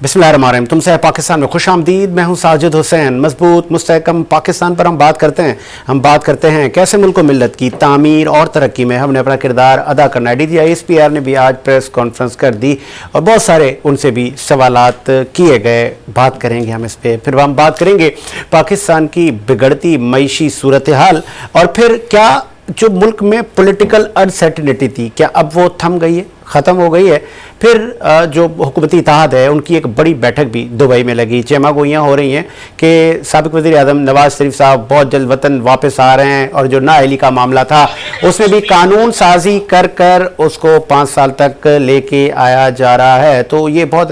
बिस्मिल्लाहिर्रहमानिर्रहीम। तुमसे है पाकिस्तान में खुश आमदीद। मैं हूं साजिद हुसैन। मजबूत मुस्तहकम पाकिस्तान पर हम बात करते हैं कैसे मुल्क व मिल्लत की तामीर और तरक्की में हमने अपना किरदार अदा करना है। DGI ने भी आज प्रेस कॉन्फ्रेंस कर दी और बहुत सारे उनसे भी सवालात किए गए। बात करेंगे हम इस पर, फिर हम बात करेंगे पाकिस्तान की बिगड़ती मईशी सूरत हाल और फिर क्या जो मुल्क में पॉलिटिकल अनसर्टिनिटी थी क्या अब वो थम गई है, ख़त्म हो गई है। फिर जो हुकूमती इत्तेहाद है उनकी एक बड़ी बैठक भी दुबई में लगी। चहमागोइयाँ हो रही हैं कि साबिक़ वज़ीर आज़म नवाज शरीफ साहब बहुत जल्द वतन वापस आ रहे हैं और जो नाअहली का मामला था उसमें भी कानून साजी कर कर उसको 5 साल तक लेके आया जा रहा है। तो ये बहुत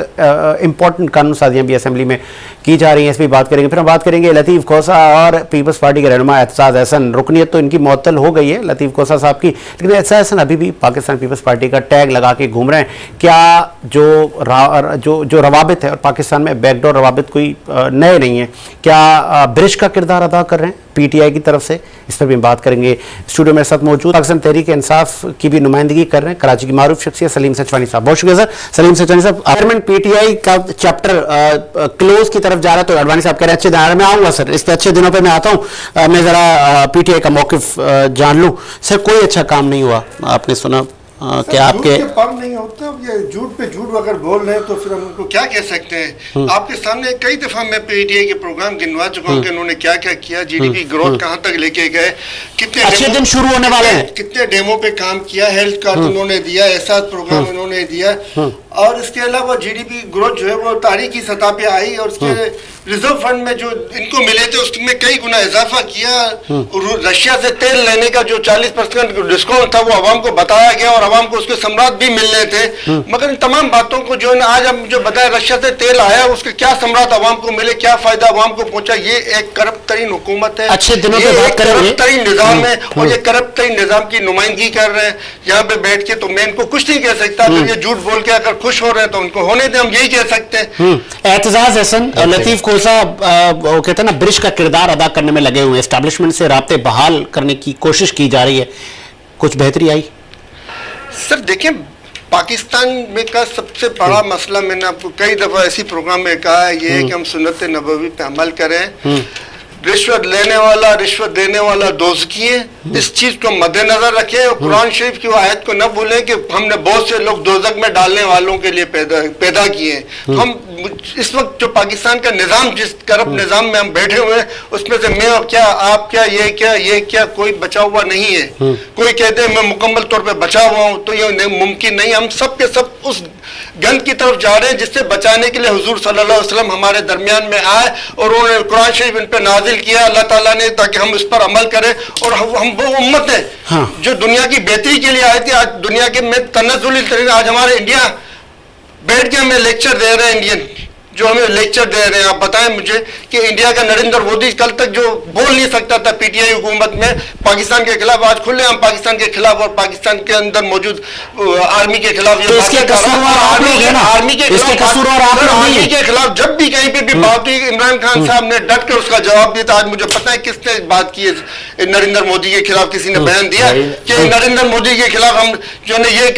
इम्पोर्टेंट कानून साजियाँ भी असम्बली में की जा रही हैं, इस पर बात करेंगे। फिर हम बात करेंगे लतीफ़ खोसा और पीपल्स पार्टी के रहनुमा एतज़ाज़ अहसन। रुकनीत तो इनकी मुअत्तल हो गई है लतीफ़ खोसा साहब की, लेकिन एतज़ाज़ अहसन अभी भी पाकिस्तान पीपल्स पार्टी का टैग लगा के घूम रहे हैं। क्या जो रवाबित है और पाकिस्तान में बैकडोर रवाबित कोई नए नहीं है, क्या ब्रिज का किरदार अदा कर रहे हैं PTI की तरफ से, इस पर भी हम बात करेंगे। स्टूडियो में साथ मौजूद पाकिस्तान तहरीक इंसाफ की भी नुमाइंदगी कर रहे हैं कराची की मारूफ शख्सियत सलीम सचवानी साहब। बहुत शुक्रिया सर। सलीम सचवानी साहब, चेयरमैन PTI का चैप्टर क्लोज की तरफ जा रहा है तो अडवाणी साहब कह रहे हैं अच्छे दिन में आऊँगा सर, इस अच्छे दिनों पर मैं आता हूँ, मैं ज़रा PTI का मौक़िफ़ जान लूँ। सर कोई अच्छा काम नहीं हुआ, आपने सुना क्या आपके काम नहीं होता, ये झूठ पे झूठ अगर बोल रहे हैं तो फिर हम उनको क्या कह सकते हैं। आपके सामने कई दफा मैं PTI के प्रोग्राम गिनवा चुका हूँ कि उन्होंने क्या क्या किया, GDP ग्रोथ कहाँ तक लेके गए, कितने अच्छे दिन शुरू होने वाले हैं, कितने डेमो पे काम किया, हेल्थ कार्ड उन्होंने दिया, ऐसा प्रोग्राम उन्होंने दिया और इसके अलावा GDP ग्रोथ जो है वो तारीखी सतह पे आई और उसके रिजर्व फंड में जो इनको मिले थे उसमें कई गुना इजाफा किया। रशिया से तेल लेने का जो 40% डिस्काउंट था वो आवाम को बताया गया और आवाम को उसके सम्राट भी मिलने थे, मगर इन तमाम बातों को जो है आज हम जो बताया रशिया से तेल आया उसके क्या सम्राट आवाम को मिले, क्या फायदा आवाम को पहुंचा, ये एक करप्ट तरीन हुकूमत है, अच्छे दिनों पे बात करेंगे, करप्ट तरीन निजाम है और ये करप्ट तरीन निजाम की नुमाइंदगी कर रहे हैं यहाँ पे बैठ के। तो मैं इनको कुछ नहीं कह सकता, अगर ये झूठ बोल के अगर खुश हो रहे हैं तो उनको होने दें, हम यही कह सकते हैं। एतज़ाज़ अहसन, लतीफ़ खोसा वो कहते हैं ना ब्रिज का किरदार अदा करने में लगे हुए, एस्टैब्लिशमेंट से राब्ते बहाल करने की कोशिश की जा रही है, कुछ बेहतरी आई? सर देखिए, पाकिस्तान में का सबसे बड़ा मसला मैंने आपको कई दफ़ा ऐसी प्रोग्राम में कहा है, ये है कि हम सुन्नत नबवी पे अमल करें। रिश्वत लेने वाला रिश्वत देने वाला दोज़की है, इस चीज को मद्देनजर रखें और कुरान शरीफ की आयत को न भूलें कि हमने बहुत से लोग दोज़ख में डालने वालों के लिए पैदा किए हैं। तो हम इस वक्त जो पाकिस्तान का निज़ाम, जिस करप्ट निज़ाम में हम बैठे हुए हैं, उसमें से मैं क्या, आप क्या, ये क्या कोई बचा हुआ नहीं है। कोई कहते हैं मैं मुकम्मल तौर पे बचा हुआ हूँ, तो ये मुमकिन नहीं। हम सब के सब उस गंद की तरफ जा रहे हैं जिससे बचाने के लिए हुजूर सल्लल्लाहु अलैहि वसल्लम हमारे दरमियान में आए और उन्होंने कुरान शरीफ इन पे नाजिल किया अल्लाह ताला ने, ताकि हम इस पर अमल करें। और हम वो उम्मत है जो दुनिया की बेहतरी के लिए आई थी। आज दुनिया के में तनज़्ज़ुल तरीन, आज हमारे इंडिया बैठ के हमें लेक्चर दे रहे हैं, इंडियन जो हमें लेक्चर दे रहे हैं। आप बताएं मुझे कि इंडिया का नरेंद्र मोदी कल तक जो बोल नहीं सकता था PTI हुकूमत में पाकिस्तान के खिलाफ, आज खुले हम पाकिस्तान के खिलाफ और पाकिस्तान के अंदर मौजूद आर्मी के खिलाफ आर्मी के खिलाफ जब भी कहीं पे भी बात हुई, इमरान खान साहब ने डट कर उसका जवाब दिया। आज मुझे पता है किसने बात की है नरेंद्र मोदी के खिलाफ, किसी ने बयान दिया कि नरेंद्र मोदी के खिलाफ हम जो है ये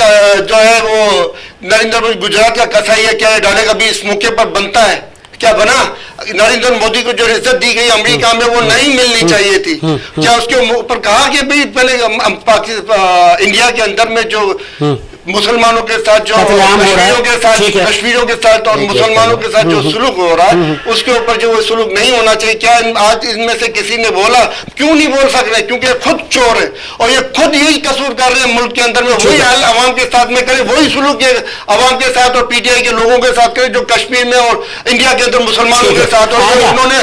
जो है वो नरेंद्र मोदी गुजरात का कसाई है, क्या डालेगा भी इस मौके पर बनता है, क्या बना? नरेंद्र मोदी को जो इज्जत दी गई अमेरिका में वो नहीं मिलनी चाहिए थी। क्या उसके ऊपर कहा कि भाई पहले इंडिया के अंदर में जो मुसलमानों के साथ जो कश्मीरियों के साथ और मुसलमानों के साथ जो सुलूक हो रहा है उसके ऊपर जो वो सुलूक नहीं होना चाहिए। क्या आज इनमें से किसी ने बोला? क्यों नहीं बोल सक रहे? क्योंकि खुद चोर है और ये खुद यही कसूर कर रहे हैं मुल्क के अंदर में, वही हाल अवाम के साथ में करे, वही सुलूक अवाम के साथ और PTI के लोगों के साथ करे जो कश्मीर में और इंडिया के अंदर मुसलमानों के साथ। और उन्होंने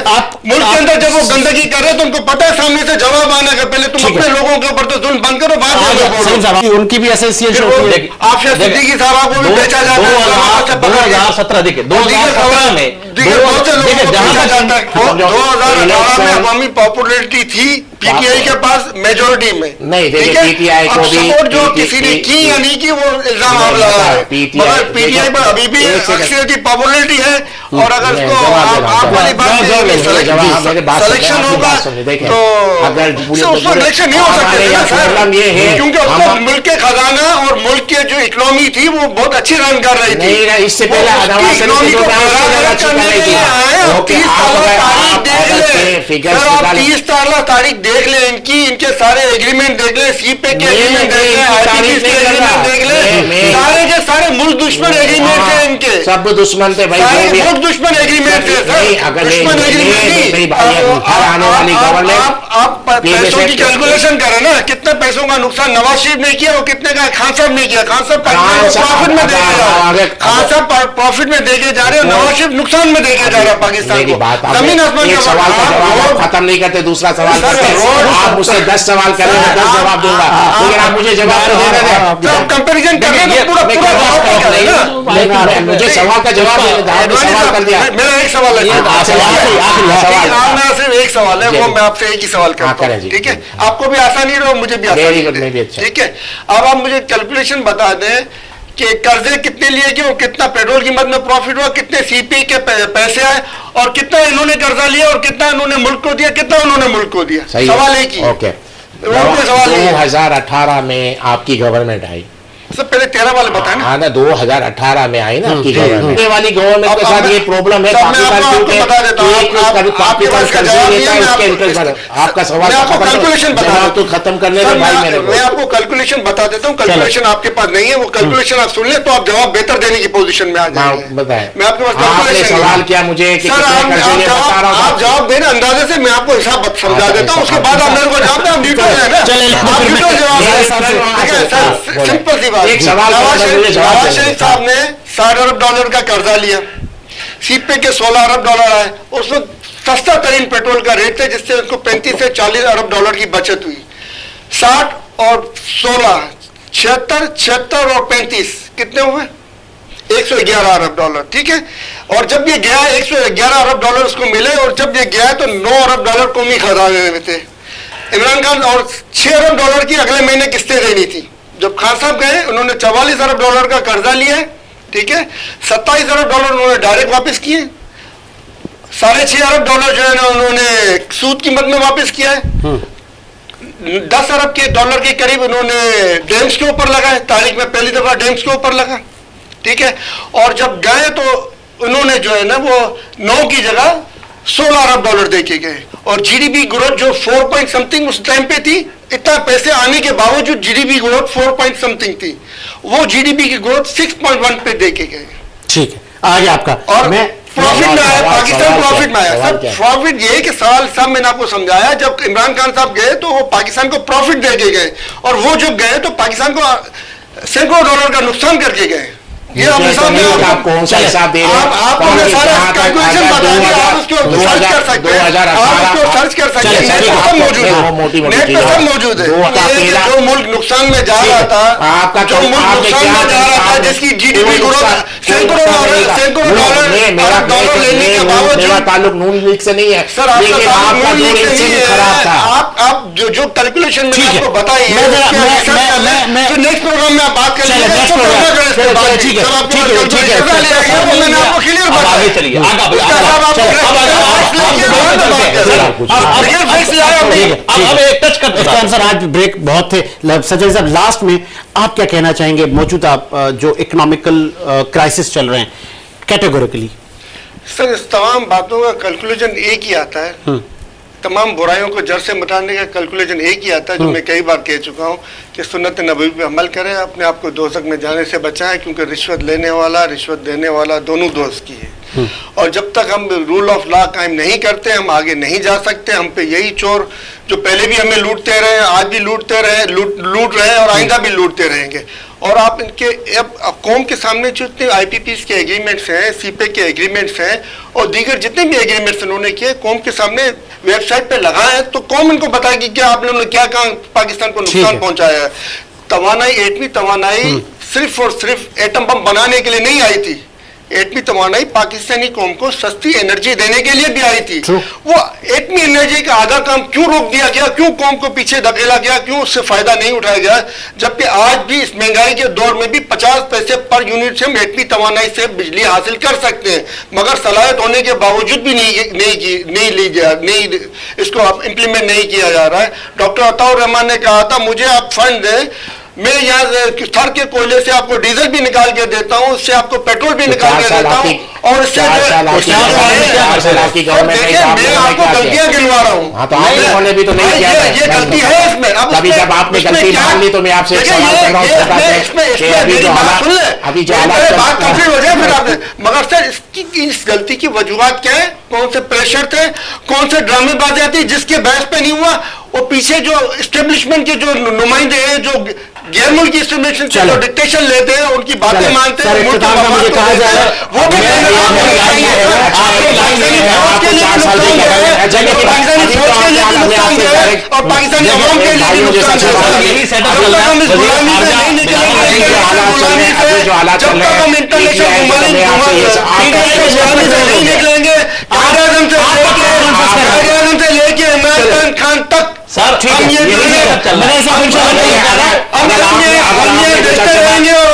मुल्क के अंदर जब वो गंदगी कर रहे तो उनको पता है सामने से जवाब आने का, पहले तुम अपने लोगों के ऊपर तो जुल्म बंद करो, बाद में उनकी भी एसोसिएशन आफिया सिद्दीकी साहब को भी बेचा जाता है 2017 देखिए 2017 में 2018 में अवामी पॉपुलरिटी थी PTI के पास मेजोरिटी में नहीं, PTI को भी सपोर्ट जो किसी ने की या नहीं की वो इल्जाम आप लगा है, मगर PTI पर अभी भी अक्सर की पॉपुलरिटी है। और अगर उसको आप वाली बात सिलेक्शन होगा तो उसको इलेक्शन नहीं हो सकता, क्योंकि उसको मुल्क के खजाना और मुल्क के जो इकोनॉमी थी वो बहुत अच्छी रन कर रही थी। इससे पहले अदावा से इकोनॉमी को बराबर करने के लिए आए हैं। ओके, 30 तारीख देख ले फिगर सर, आप 30 तारीख देख ले इनके सारे एग्रीमेंट देख ले, सीपे के एग्रीमेंट देख ले, आईपीपीएस के एग्रीमेंट देख ले, सारे के सारे मुल्क दुश्मन एग्रीमेंट है इनके, सब दुश्मन थे भाई, सारे मुल्क दुश्मन एग्रीमेंट है सर, दुश्मन एग्रीमेंट आने वाली गवर्नमेंट आप पैसों की कैलकुलेशन करें ना, कितने पैसों का नुकसान नवाज शरीफ ने किया और कितने का खान साहब ने किया। खान साहब प्रॉफिट में देके जा रहे हैं, खान साहब प्रॉफिट में देके जा रहे हैं, नवाज शरीफ नुकसान में देके जा रहा है पाकिस्तान को। जमीन आसमान का सवाल का जवाब खत्म नहीं करते, दूसरा सवाल करते हैं। आप मुझसे 10 सवाल करें, मैं 10 जवाब दूंगा, लेकिन आप मुझे जवाब तो देने दें। कंपेरिजन करें पूरा मुझे सवाल का जवाब सवाल कर दिया। मेरा एक सवाल है, सिर्फ एक सवाल है, वो मैं आपसे एक ही सवाल करता हूं, ठीक है? आपको भी आसानी रहो, मुझे भी आसानी रहे, ठीक है? अब आप मुझे कैलकुलेशन बता दें कि कर्जे कितने लिए गए और कितना पेट्रोल कीमत में प्रॉफिट हुआ, कितने सीपी के पैसे आए और कितना इन्होंने कर्जा लिया और कितना इन्होंने मुल्क को दिया, कितना उन्होंने मुल्क को दिया। सवाल एक ही। ओके, 2018 में आपकी गवर्नमेंट आई, सब पहले 13 वाले बताए ना। हाँ ना, 2018 में आई ना आपकी गवर्नमेंट वाली गवर्नमेंट के साथ ये प्रॉब्लम है। आपका सवाल कैलकुलेशन तो खत्म करने में भाई मैं आपको कैलकुलेशन बता देता हूँ। कैलकुलेशन आपके पास नहीं है, वो कैलकुलेशन आप सुन ले तो आप जवाब बेहतर देने की पोजीशन में आ जाएंगे। बताए, मैं आपके पास सवाल किया मुझे, आप जवाब देना अंदाजे से, मैं आपको हिसाब समझा देता हूँ, उसके बाद आप मेरे को जवाब दें, हम न्यूट्रल है ना, सिंपल सी बात। एक सवाल नवाज शरीफ साहब ने 60 अरब डॉलर का कर्जा लिया, सीपे के 16 अरब डॉलर आए, उसमें सस्ता तरीन पेट्रोल का रेट है जिससे उसको 35 से 40 अरब डॉलर की बचत हुई। 60 और 16 76 और 35 कितने हुए? 111 अरब डॉलर, ठीक है? और जब ये गया 111 अरब डॉलर उसको मिले, और जब ये गया तो 9 अरब डॉलर को ही खरीदा हुए थे इमरान खान, और 6 अरब डॉलर की अगले महीने किस्तें देनी थी। जब खान साहब गए उन्होंने 44 अरब डॉलर का कर्जा लिया है, ठीक है? 27 अरब डॉलर उन्होंने डायरेक्ट वापस किए, 6.5 अरब डॉलर जो है ना उन्होंने सूद कीमत में वापस किया है, 10 अरब के डॉलर के करीब उन्होंने डैम्स के ऊपर लगाए, तारीख में पहली दफा डैम्स के ऊपर लगा, ठीक है? और जब गए तो उन्होंने जो है ना वो 9 की जगह 16 अरब डॉलर देके गए, और जीडीपी ग्रोथ जो 4 पॉइंट समथिंग उस टाइम पे थी, इतना पैसे आने के बावजूद जीडीपी ग्रोथ 4 पॉइंट समथिंग थी, वो जीडीपी की ग्रोथ 6.1 पे देके गए। ठीक है, आगे आपका। और मैं प्रॉफिट में आया, पाकिस्तान प्रॉफिट में आया। सब प्रॉफिट ये कि सवाल सब मैंने आपको समझाया, जब इमरान खान साहब गए तो वो पाकिस्तान को प्रॉफिट दे के गए, और वो जब गए तो पाकिस्तान को सैकड़ों डॉलर का नुकसान करके गए। ये आपके सामने कौन सा हिसाब दे रहे हैं? आपने सारा कैलकुलेशन बता दिया, आप उसको सर्च कर सकते हैं, आप उसको सर्च कर सकते हैं, नेट पे सब मौजूद है, नेट पे सब मौजूद है। जो मुल्क नुकसान में जा रहा था, जो मुल्क नुकसान में जा रहा था, जिसकी जीडीपी ग्रोथ सैकड़ों डॉलर लेने के बावजूद, मेरा ताल्लुक नून लीग से नहीं है सर, लेकिन आपका जो इंसिडेंट खराब था, आप जो कैलकुलेशन मैंने आपको बताई है, नेक्स्ट प्रोग्राम में आप बात करेंगे। आज ब्रेक बहुत थे सजय साहब, लास्ट में आप क्या कहना चाहेंगे मौजूदा जो इकोनॉमिकल क्राइसिस चल रहे हैं कैटेगोरिकली? सर, इस तमाम बातों का कैलकुलेशन एक ही आता है, तमाम बुराइयों को जड़ से मिटाने का कैलकुलेशन एक ही आता है, जो मैं कई बार कह चुका हूँ कि सुन्नत नबवी पे अमल करें, अपने आप को दोज़ख में जाने से बचाएं, क्योंकि रिश्वत लेने वाला रिश्वत देने वाला दोनों दोस्त की है। और जब तक हम रूल ऑफ लॉ कायम नहीं करते हम आगे नहीं जा सकते। हम पे यही चोर जो पहले भी हमें लूटते रहे, आज भी लूटते रहे, लूट रहे और आइंदा भी लूटते रहेंगे। और आप इनके अब कौम के सामने जितने IPPs के एग्रीमेंट्स हैं, सीपे के एग्रीमेंट्स हैं और दीगर जितने भी एग्रीमेंट्स उन्होंने किए, कौम के सामने वेबसाइट पे लगाए तो कौम इनको बताएगी क्या आप लोगों ने क्या कहा, पाकिस्तान को नुकसान पहुंचाया है। तवानाई, एटमी तवानाई सिर्फ और सिर्फ एटम बम बनाने के लिए नहीं आई थी, एटमी तवानाई पाकिस्तानी कौम को सस्ती एनर्जी देने के लिए भी आई थी। वो एटमी एनर्जी का आधा काम क्यों रोक दिया गया, क्यों कौम को पीछे धकेला गया, क्यों उससे फायदा नहीं उठाया गया, जबकि आज भी इस महंगाई के दौर में भी 50 पैसे पर यूनिट से हम एटमी तवानाई से बिजली हासिल कर सकते हैं, मगर सलाहियत होने के बावजूद भी इसको इम्प्लीमेंट नहीं किया जा रहा है। डॉक्टर अताउर रहमान ने कहा था मुझे आप फंड दें मैं यहाँ थर के कोयले से आपको डीजल भी निकाल के देता हूँ, उससे आपको पेट्रोल भी निकाल के देता हूँ, और इससे मैं आपको गलतियां गिनवा रहा हूँ। हाँ, तो आप लोगों ने भी तो नहीं किया, ये गलती है इसमें। अब अभी जब आपने गलती मान ली तो मैं आपसे एक सवाल कर रहा हूँ, अभी जो बात कंप्लीट हो जाए फिर आपने, मगर सर इस गलती की वजूहत क्या है? कौन से प्रेशर थे, कौन से ड्रामेबाजी थी जिसके बहस पे नहीं हुआ? और पीछे जो एस्टेब्लिशमेंट के जो नुमाइंदे हैं, जो गैर मुल्की एस्टेब्लिशमेंट से जो डिक्टेशन लेते हैं, उनकी बातें मानते हैं, मुझे कहा जा रहा है वो भी और पाकिस्तानी अवाम के लिए हम इंटरनेशनल नहीं निकलेंगे, से लेके इमरान खान तक सर हम ये देखते रहेंगे और